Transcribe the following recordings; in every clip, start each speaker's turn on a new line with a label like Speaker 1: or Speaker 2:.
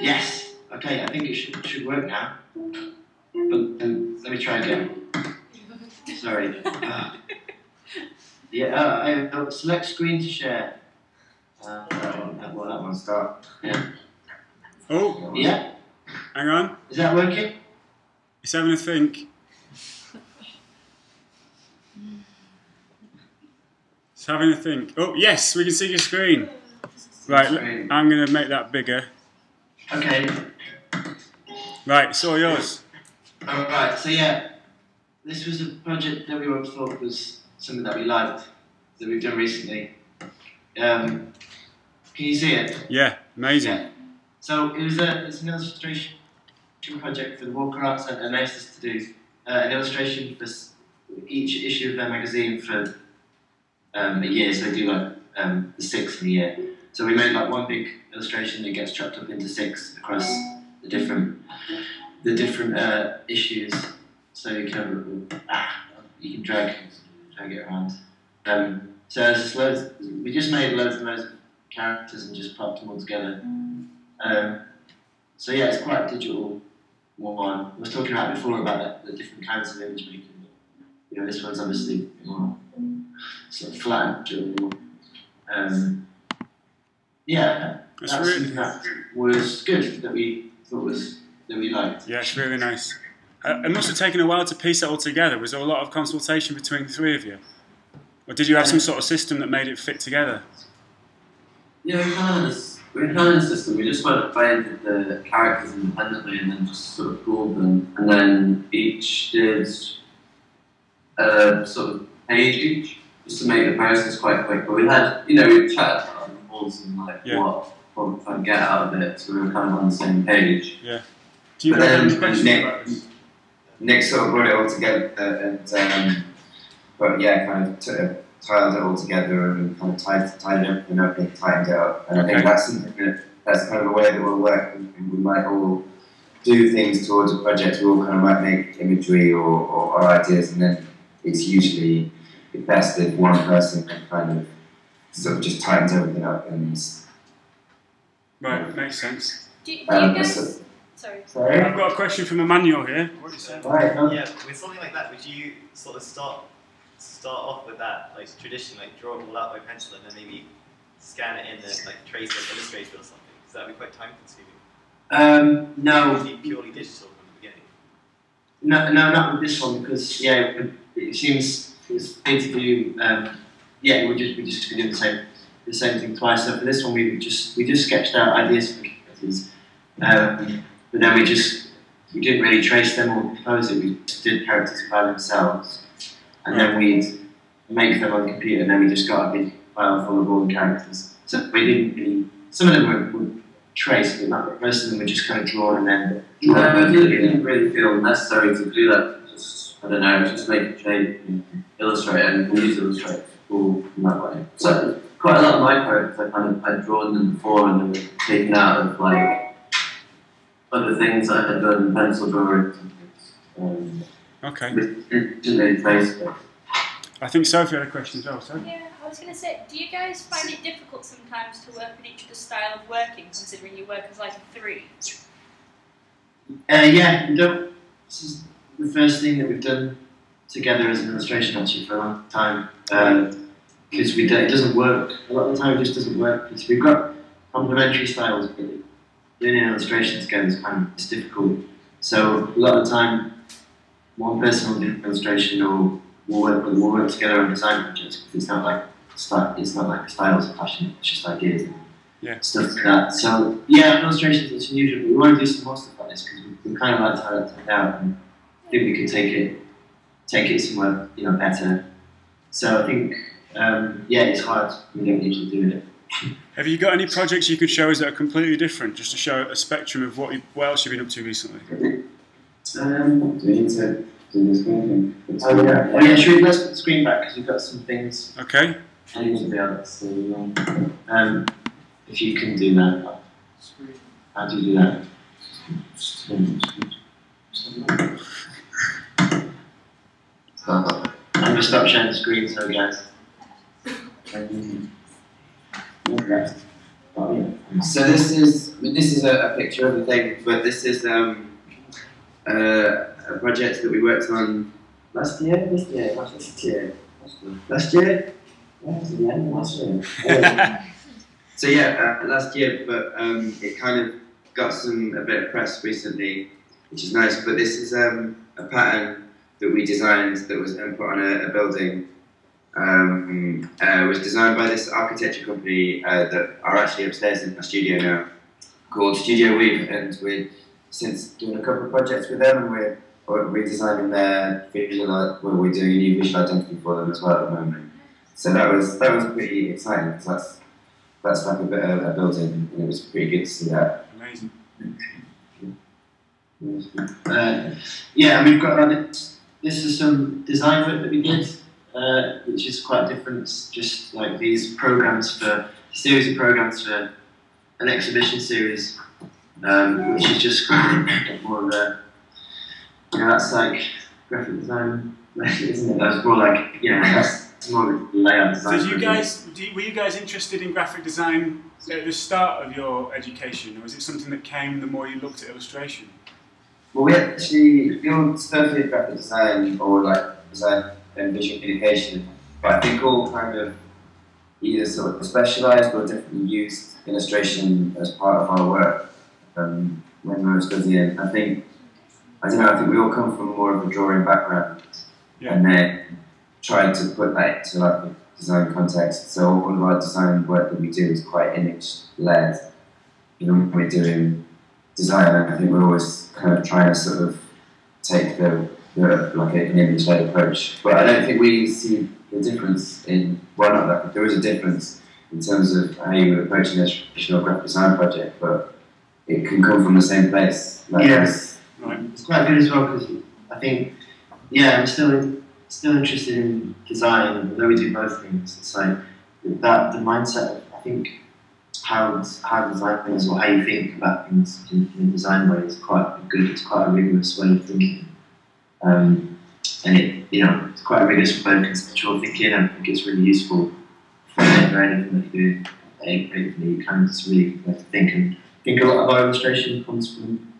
Speaker 1: Yes. Okay, I think it should work now. But let me try again. Sorry. Select screen to share. That one start. Yeah.
Speaker 2: Oh.
Speaker 1: Yeah.
Speaker 2: Hang on.
Speaker 1: Is that working?
Speaker 2: It's having a think. It's having a think. Oh, yes, we can see your screen. Right, I'm going to make that bigger.
Speaker 1: Okay.
Speaker 2: Right, it's all yours.
Speaker 1: Alright, so yeah, this was a project that we both thought was something that we liked, that we've done recently. Can you see it?
Speaker 2: Yeah, amazing.
Speaker 1: Yeah. So it's an illustration project for the Walker Art Centre, and they asked us to do an illustration for each issue of their magazine for a year, so they do like the 6 in a year. So we made like one big illustration that gets chopped up into 6 across the different issues. So you can drag it around. So there's loads. We just made loads and loads of characters and just popped them all together. So yeah, it's quite a digital one. I was talking about before about the different kinds of image making. You know, this one's obviously more sort of flat and digital. Yeah, that's something that was good, that we thought that we liked.
Speaker 2: Yeah, it's really nice. It must have taken a while to piece it all together. Was there a lot of consultation between the three of you? Or did you have some sort of system that made it fit together?
Speaker 3: Yeah, we kind of had a system. We just went away and did the characters independently and then just sort of pooled them. And then each did a sort of page each, just to make the process quite quick. But we had, we chatted about the rules and like what we're trying to get out of it, so we were kind of on the same page.
Speaker 2: Yeah. Do you have any questions about this?
Speaker 4: Nick sort of brought it all together and kind of tiled it all together and kind of tied everything up and tightened it up. And I think that's something that's kind of a way that we'll work. We might all do things towards a project. We all kind of might make imagery or ideas, and then it's usually best if one person kind of sort of just tightens everything up and.
Speaker 2: Right, makes sense.
Speaker 5: Do you guys? Sorry.
Speaker 2: I've got a question from Emmanuel here. What do you say?
Speaker 1: Right.
Speaker 6: Yeah, with something like that, would you sort of start off with that like tradition, like draw it all out by pencil, and then maybe scan it in and like trace it, Illustrator or something? Because that would be quite time consuming.
Speaker 1: No.
Speaker 6: Would it be purely digital from the beginning?
Speaker 1: No, not with this one, because it seems it's good to do. We just be doing the same thing twice. So for this one, we just sketched out ideas for characters, but then we didn't really trace them or compose it. We just did characters by themselves, and then we'd make them on the computer, and then we just got a big file full of all the characters. So we didn't really. Some of them were traced, but most of them were just kind of drawn and then.
Speaker 3: No, it didn't really feel necessary to do that. Just, I don't know, just make a change in Illustrator, and you can use Illustrator in that way. So quite a lot of my characters, I'd drawn them before, and they were taken out of like other things I had done, pencil drawings and things.
Speaker 2: Okay.
Speaker 3: Didn't really trace it.
Speaker 2: I think Sophie had a question as well. So.
Speaker 5: Yeah, I was going to say, do you guys find it difficult sometimes to work with each other's style of working, considering you work as like a 3?
Speaker 1: Yeah, this is the first thing that we've done together as an illustration actually for a long time, because it doesn't work. A lot of the time it just doesn't work, because we've got complementary styles, but doing an illustration together is difficult. So a lot of the time, one person will do an illustration, or we'll work together on design projects, because it's not like styles of fashion, it's just ideas and stuff like that. So yeah, illustrations is unusual, but we want to do some more stuff like this, because we kind of like to have it out, and I think we could take it somewhere better. So I think it's hard. We don't usually do it.
Speaker 2: Have you got any projects you could show us that are completely different, just to show a spectrum of what else you've been up to recently?
Speaker 4: Do we need to do the screen thing?
Speaker 1: Should we let's put the screen back, because we've got some things.
Speaker 2: Okay.
Speaker 1: I need to be able to see. If you can do that. How do you do that? I'm going to stop sharing the screen, so guys.
Speaker 4: So this is a picture of the thing, but this is a project that we worked on last year. So yeah, last year, but it kind of got a bit of press recently, which is nice. But this is a pattern that we designed that was put on a building. Was designed by this architecture company that are actually upstairs in our studio now, called Studio Weave, and we're since doing a couple of projects with them, and we're redesigning their visual. We're doing a new visual identity for them as well at the moment. So that was pretty exciting, because that's like a bit of a building, and it was pretty good to see that.
Speaker 2: Amazing.
Speaker 1: Yeah, and we've got this is some design work that we did, which is quite different. It's just like these programs a series of programs for an exhibition series, which is just kind of more of a, that's like graphic design, isn't it? That's more like, that's more of a layout design.
Speaker 2: So were you guys interested in graphic design at the start of your education, or was it something that came the more you looked at illustration?
Speaker 4: Well, we all studied graphic design, or like design and visual communication, but I think all kind of either sort of specialised or definitely used illustration as part of our work when we were studying. I think we all come from more of a drawing background, and then tried to put that into like a design context. So all of our design work that we do is quite image-led. When we're doing design, I think we're always kind of trying to sort of take like an image-led approach. But I don't think we see the difference there is a difference in terms of how you would approach an illustration or graphic design project, but it can come from the same place.
Speaker 1: Yes, it's quite good as well, because I think, I'm still interested in design, although we do both things. It's like the mindset of, I think, how design things, or how you think about things in a design way, is quite good. It's quite a rigorous way of thinking, and it's quite a rigorous way of conceptual thinking. I think it's really useful for anything that you do creatively. You kind of just really have to think, and I think a lot of our illustration comes from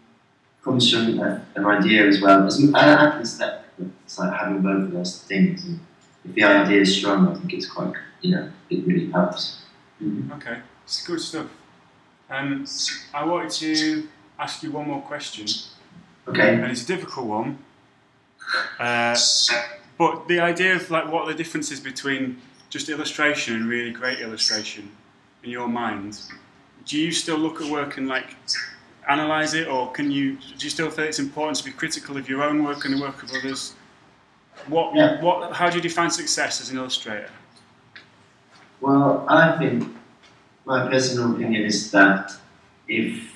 Speaker 1: an idea as well. It's like having both of those things, and if the idea is strong, I think it's quite, it really helps.
Speaker 2: Okay, it's good stuff. I wanted to ask you one more question.
Speaker 1: Okay.
Speaker 2: And it's a difficult one. But the idea of like what are the differences between just illustration and really great illustration in your mind? Do you still look at work and like analyse it, or do you still feel it's important to be critical of your own work and the work of others? How do you define success as an illustrator?
Speaker 1: Well, I think my personal opinion is that if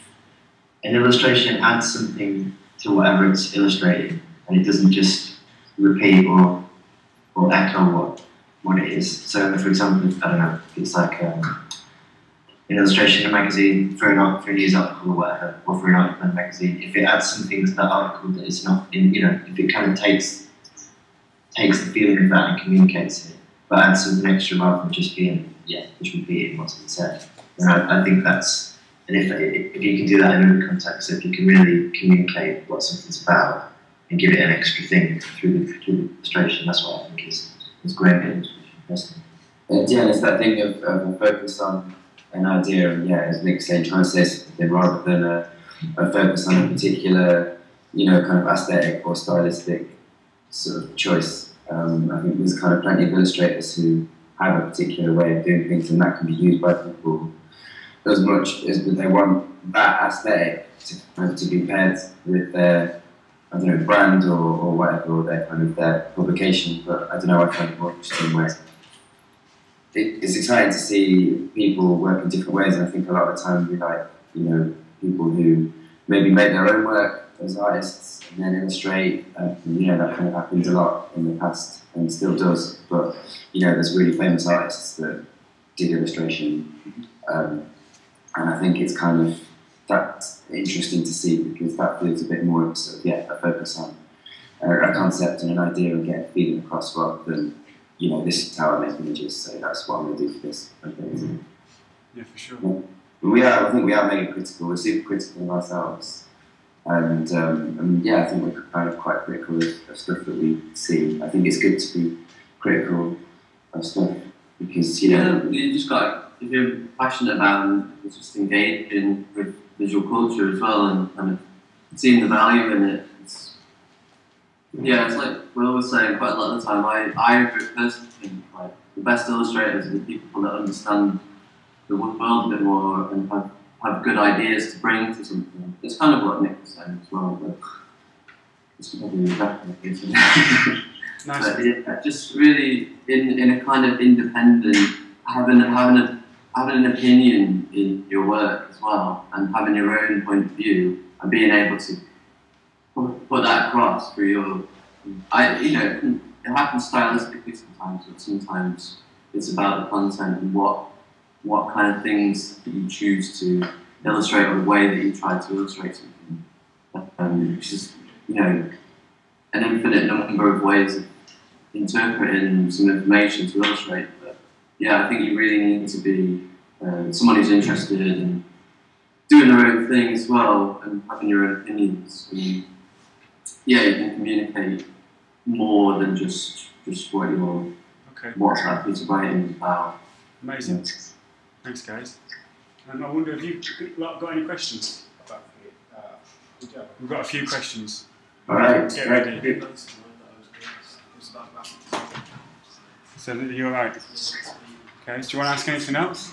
Speaker 1: an illustration adds something to whatever it's illustrating, and it doesn't just repeat or echo what it is. So, for example, I don't know, it's like an illustration in a magazine for a news article or whatever, or for an article in a magazine. If it adds something to that article that is not in, if it kind of takes the feeling of that and communicates it, but adds something extra rather than just being, just repeating what's been said. And I think that's, and if you can do that in another context, so if you can really communicate what something's about and give it an extra thing through the illustration, that's what I think is great in illustration.
Speaker 4: It's that thing of a focus on an idea, and as Nick said, trying to say something rather than a focus on a particular, kind of aesthetic or stylistic sort of choice. I think there's kind of plenty of illustrators who have a particular way of doing things, and that can be used by people as much as they want that aesthetic to be paired with their, brand or whatever, or their publication. But I find it more interesting where it's exciting to see people work in different ways, and I think a lot of the time we like, people who maybe make their own work as artists and then illustrate. That kind of happens a lot in the past and still does. But there's really famous artists that did illustration, and I think it's kind of that's interesting to see, because that feels a bit more sort of a focus on a concept and an idea and get a feeling across, rather than this is how I make images, so that's what I'm going to do for this.
Speaker 2: Yeah, for sure.
Speaker 4: I think we are mega critical. We're super critical of ourselves, and yeah, I think we're kind of quite critical of stuff that we see. I think it's good to be critical of stuff because
Speaker 3: you just got, if you're passionate about it, just engaging with visual culture as well, and kind of seeing the value in it. It's like we're always saying quite a lot of the time. I personally think like the best illustrators are the people that understand the world a bit more and have good ideas to bring to something. It's kind of what Nick was saying as well, but it's probably exactly the case.
Speaker 2: Nice.
Speaker 3: But yeah, just really in a kind of independent, having an opinion in your work as well, and having your own point of view, and being able to put that across through your. It happens stylistically sometimes, but sometimes it's about the content and what kind of things that you choose to illustrate, or the way that you try to illustrate something. Which is, an infinite number of ways of interpreting some information to illustrate. But yeah, I think you really need to be someone who's interested in doing their own thing as well, and having your own opinions. And yeah, you can communicate more than just what your WhatsApp piece of writing is about.
Speaker 2: Amazing. Thanks, guys. And I wonder if you got any questions? We've got a few questions.
Speaker 4: All right.
Speaker 2: Get ready. So you're right. Okay. Do you want to ask anything else?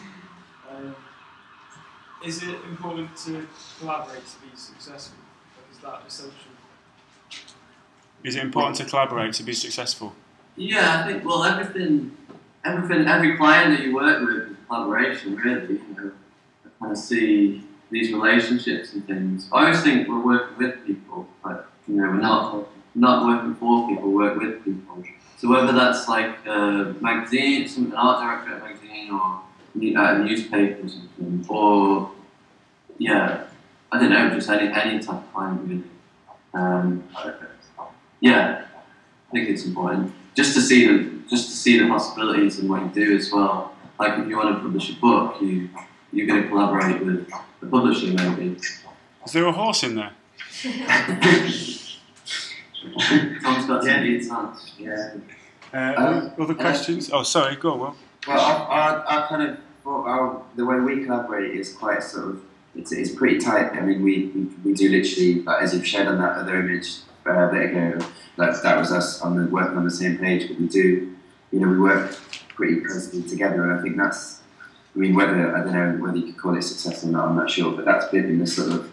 Speaker 7: Is it important to collaborate to be successful? Like, is that essential?
Speaker 2: Is it important to collaborate to be successful?
Speaker 3: Yeah, I think, well, every client that you work with is collaboration, really. I kind of see these relationships and things. I always think we're working with people, but we're not working for people, we work with people. So whether that's like a magazine, an art director at a magazine, or a newspaper or something, or I don't know, just any type of client really. I think it's important just to see the possibilities in what you do as well. Like if you want to publish a book, you're going to collaborate with the publisher maybe.
Speaker 2: Is there a horse in there?
Speaker 3: Tom's got some leads on.
Speaker 4: Yeah.
Speaker 2: Other questions? Oh, sorry. Go on, Will.
Speaker 4: Well, our kind of the way we collaborate is quite sort of it's pretty tight. I mean, we do literally, like, as you've shared on that other image a bit ago, that was us working on the same page. But we do, we work pretty closely together, and I think that's. I mean, I don't know whether you could call it success or not. I'm not sure, but that's been the sort of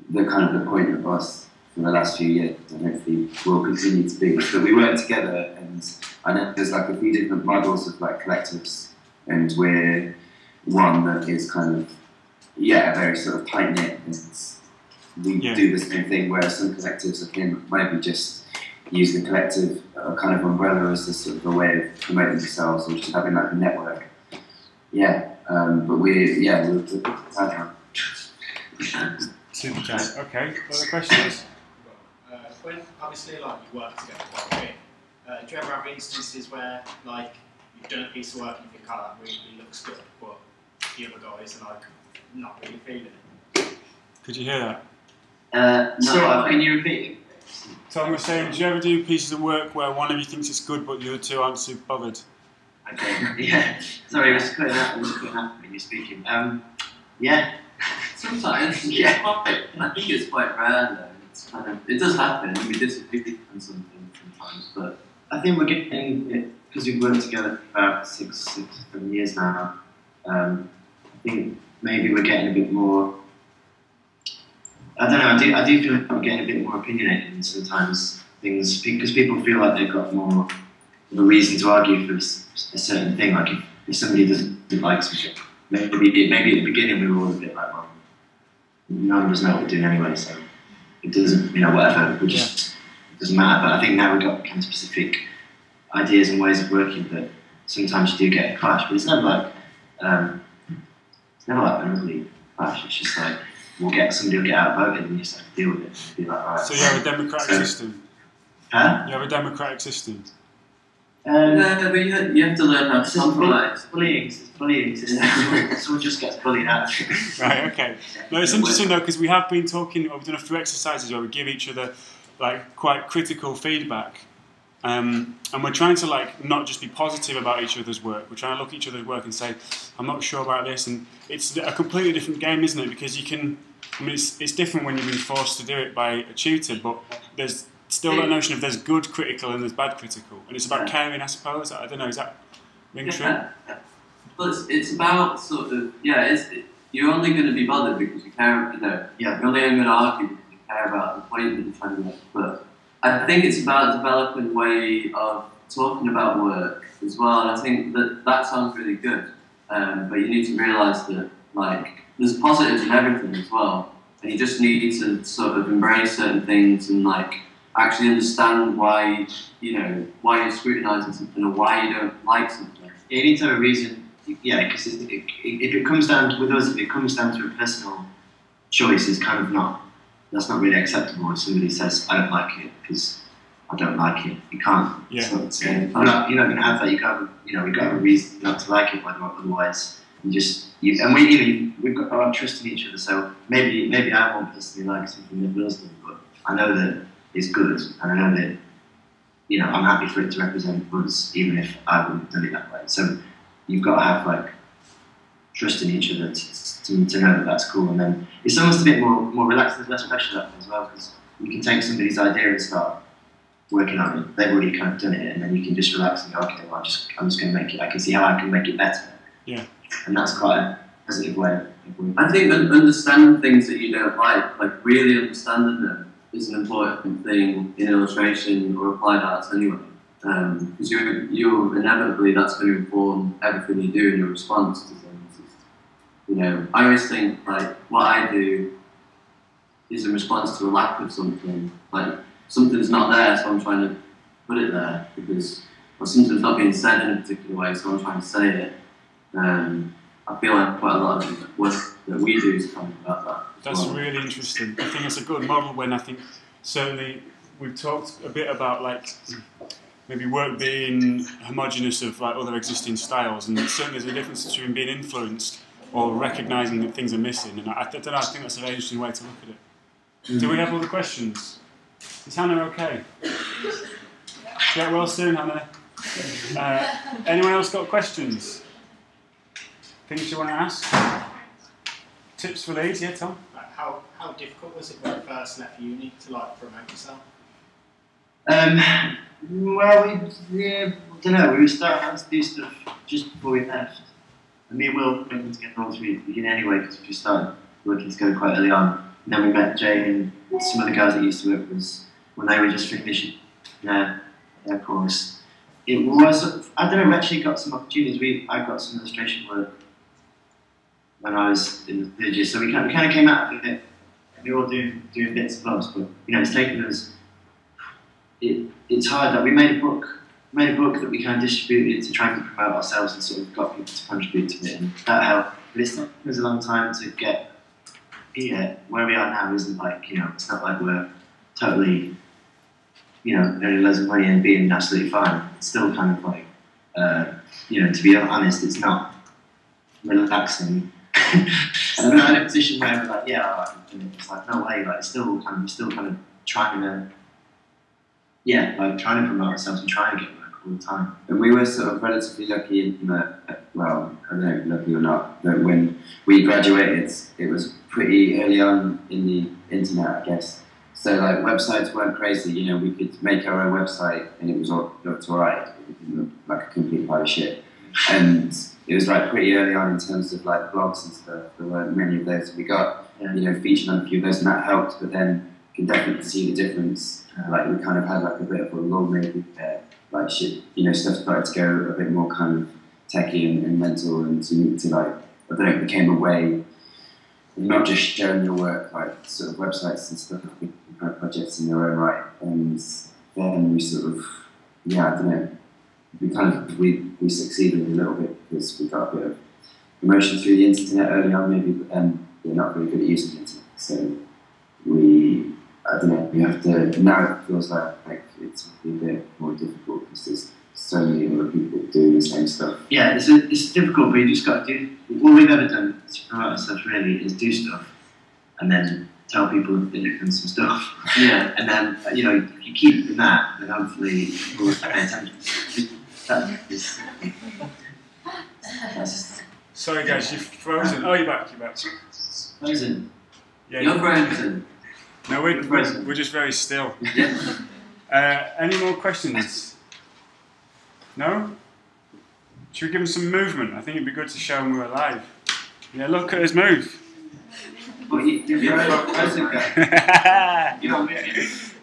Speaker 4: the point of us for the last few years, and hopefully will continue to be. But we work together, and I know there's like a few different models of like collectives, and we're one that is kind of very sort of tight knit, and we do the same thing. Whereas some collectives can maybe just use the collective kind of umbrella as a sort of a way of promoting themselves, or just having like a network. But we're tight now.
Speaker 2: Super chat. Okay. Other questions?
Speaker 7: When obviously like you work together quite a bit, do you ever have instances where like you've done a piece of work and you think, oh, that really looks good, but the other guys are like not really feeling it?
Speaker 2: Could you hear that?
Speaker 1: No, can you repeat it?
Speaker 2: Tom was saying, do you ever do pieces of work where one of you thinks it's good but the other two aren't super bothered?
Speaker 1: Okay, yeah. Sorry, I was cutting out when you're speaking. Yeah.
Speaker 3: Sometimes, I think it's quite rare though. It's kind of, it does happen. We disagree on something sometimes, but
Speaker 1: I think we're getting it because we've worked together for about 7 years now. I think maybe we're getting a bit more. I don't know. I do feel like we're getting a bit more opinionated in sometimes things because people feel like they've got more of a reason to argue for a certain thing. Like if somebody doesn't like something, maybe at the beginning we were all a bit like, well, none of us know what we're doing anyway, so it doesn't, whatever. We just it doesn't matter. But I think now we've got kind of specific ideas and ways of working that sometimes you do get a clash, but it's never like an ugly clash. It's just like somebody will get outvoted and you just have to deal with it. Be like, all right.
Speaker 2: So you have a democratic system?
Speaker 1: Huh?
Speaker 2: You have a democratic system?
Speaker 3: No, but you have to learn how to compromise.
Speaker 1: Bullying. It's bullying. Someone just gets bullied out.
Speaker 2: Right. Okay. No, it's interesting though because we have been talking. We've done a few exercises where we give each other like quite critical feedback, and we're trying to like not just be positive about each other's work. We're trying to look at each other's work and say, "I'm not sure about this," and it's a completely different game, isn't it? Because you can. I mean, it's different when you've been forced to do it by a tutor, but there's still that notion of there's good critical and there's bad critical, and it's about caring, I suppose. I don't know. Is that ring true?
Speaker 3: Well, it's about sort of you're only going to be bothered because you care. You know, you're only going to argue because you care about the point that you're trying to make. But I think it's about developing a way of talking about work as well. And I think that sounds really good, but you need to realise that like there's positives in everything as well, and you just need to sort of embrace certain things and like actually understand why you're scrutinising something or why you don't like something.
Speaker 1: You need to have a reason. Yeah, because if it comes down with us, if it comes down to a personal choice, it's kind of that's not really acceptable. If somebody says I don't like it because I don't like it, you can't.
Speaker 2: Yeah.
Speaker 1: You're not going to have that. You can't. We've got to have a reason not to like it, otherwise we've got our trust in each other. So maybe I won't personally like something that Will's done, but I know that it's good, and I know that I'm happy for it to represent us, even if I wouldn't have done it that way. So you've got to have like trust in each other to know that that's cool, and then it's almost a bit more relaxed. There's less pressure that way as well, because you can take somebody's idea and start working on it. They've already kind of done it, and then you can just relax and go, okay, well, I'm just going to make it. I can see how I can make it better.
Speaker 2: Yeah.
Speaker 1: And that's quite a positive way of working.
Speaker 3: I think understanding things that you don't like really understanding them is an important thing in illustration or applied arts anyway. Because you're inevitably that's going to inform everything you do in your response to things. I always think like what I do is in response to a lack of something. Like something's not there, so I'm trying to put it there because something's not being said in a particular way, so I'm trying to say it. I feel like quite a lot of the work that we do is kind of about that.
Speaker 2: That's really interesting. I think it's a good model when I think certainly we've talked a bit about like maybe work being homogenous of like other existing styles, and certainly there's a difference between being influenced or recognising that things are missing. And I don't know, I think that's a very interesting way to look at it. Do we have other questions? Is Hannah okay? Get well soon, Hannah. Anyone else got questions? Things you want to ask? Tips for Leeds? Yeah, Tom?
Speaker 7: How difficult was it when you first left uni to like promote yourself?
Speaker 1: Well, I don't know. We were starting to do stuff just before we left. And me and Will went together all through the beginning anyway, because we just started working together quite early on. And then we met Jay and some other guys that used to work with us when they were just finishing their course. It was, I don't know, we actually got some opportunities. I got some illustration work when I was in the third year, so we kind of came out of it. We were all doing bits and bobs, but it's taken us. It's hard that we made a book that we kind of distributed to try and promote ourselves and sort of got people to contribute to it, and that helped. But it's taken us a long time to get here. Where we are now isn't like it's not like we're totally earning loads of money and being absolutely fine. It's still kind of like to be honest, it's not relaxing. And we're not in a position where we're like, it's like no way. Like we're still kind of trying to. Trying to promote ourselves and trying to get work all the time.
Speaker 4: And we were sort of relatively lucky in that, well, I don't know, lucky or not, that when we graduated, it was pretty early on in the internet, I guess. So like websites weren't crazy, we could make our own website and it looked alright. It didn't look like a complete pile of shit. And it was like pretty early on in terms of like blogs and stuff. There weren't many of those. We got, featured on a few of those and that helped, but then you can definitely see the difference. Like we kind of had like a bit of a lull maybe like shit, stuff started to go a bit more kind of techy and mental, and to like, I don't know, it became a way of not just showing your work, like sort of websites and stuff, kind of projects in their own right. And then we sort of, I don't know, we succeeded a little bit because we got a bit of promotion through the internet early on maybe, but then we're not really good at using the internet. So I don't know, we have to, now it feels like it's a bit more difficult because there's so many other people doing the same stuff.
Speaker 1: Yeah, it's difficult, but you just got to do. What we've ever done to promote ourselves really is do stuff, and then tell people that you've done some stuff.
Speaker 3: Yeah.
Speaker 1: And then if you keep doing that, then hopefully people will pay attention. That's
Speaker 2: Sorry guys, you've frozen. Oh, you're back.
Speaker 1: frozen.
Speaker 2: Yeah.
Speaker 3: You're frozen.
Speaker 2: No, we're just very still. Any more questions? No? Should we give them some movement? I think it'd be good to show them we're alive. Yeah, look at us move.
Speaker 1: But you're frozen, guy. You're not moving.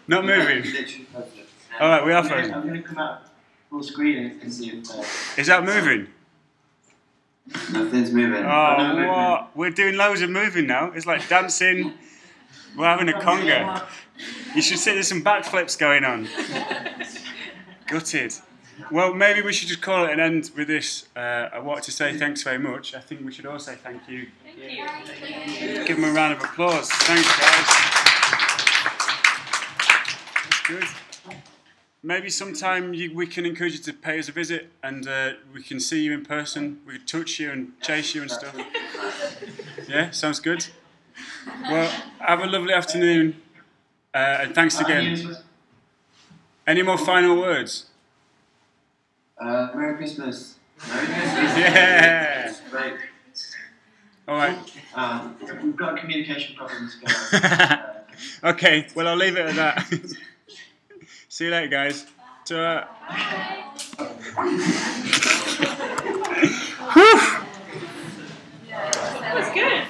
Speaker 2: Not moving.
Speaker 1: Literally frozen.
Speaker 2: Alright, we are frozen.
Speaker 1: I'm going to come out full screen and see if...
Speaker 2: Is that moving?
Speaker 4: Nothing's moving.
Speaker 2: Oh, what? We're doing loads of moving now. It's like dancing. We're having a conga. You should see there's some backflips going on. Gutted. Well, maybe we should just call it an end with this. I want to say thanks very much. I think we should all say thank you.
Speaker 5: Thank you.
Speaker 2: Give them a round of applause. Thanks, guys. That's good. Maybe sometime we can encourage you to pay us a visit and we can see you in person. We can touch you and chase you and stuff. Yeah, sounds good. Well, have a lovely afternoon and thanks again. Any more final words?
Speaker 1: Merry Christmas.
Speaker 3: Merry Christmas.
Speaker 2: Yeah.
Speaker 1: Right.
Speaker 2: All right.
Speaker 1: We've got communication problems going on.
Speaker 2: Okay, well, I'll leave it at that. See you later, guys. Ta-ra.
Speaker 5: That was good.